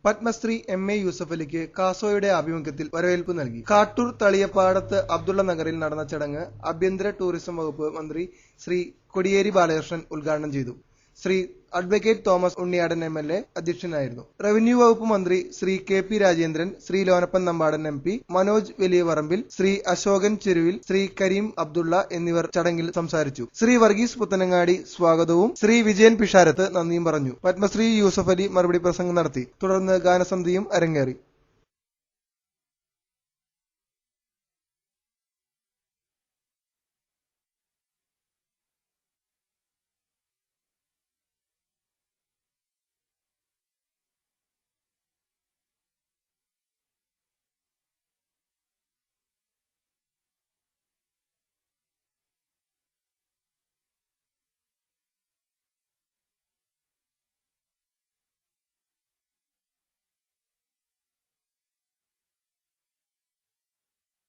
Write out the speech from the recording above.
Padmashri MA. യൂസഫലിക്ക് കാസോയുടെ ആഭിമുഖ്യത്തിൽ വരവേൽപ്പ് നൽകി. കാട്ടൂർ തളിയപ്പാടത്ത് അബ്ദുള്ള നഗറിൽ നടന്ന ചടങ്ങ് ആഭ്യന്തര ടൂറിസം വകുപ്പ് മന്ത്രി ശ്രീ കോടിയേരി ബാലകൃഷ്ണൻ ഉദ്ഘാടനം ചെയ്തു. Shri advocate Thomas Unniyadan MLA. അധ്യക്ഷനായിരുന്നു. റവന്യൂ വകുപ്പ് മന്ത്രി ശ്രീ കെ.പി. രാജേന്ദ്രൻ, ശ്രീ ലോനപ്പൻ നമ്പാടൻ എം.പി, മനോജ് വലിയപറമ്പിൽ, ശ്രീ അശോകൻ ചെരുവിൽ, ശ്രീ കരീം അബ്ദുള്ള എന്നിവർ ചടങ്ങിൽ സംസാരിച്ചു. ശ്രീ വർഗീസ് പുത്തനങ്ങാടി സ്വാഗതവും ശ്രീ വിജയൻ പിഷാരത്ത് നന്ദിയും പറഞ്ഞു. പത്മശ്രീ യൂസഫലി മറുപടി പ്രസംഗം നടത്തി. തുടർന്ന് ഗാനസന്ധ്യയും അരങ്ങേറി.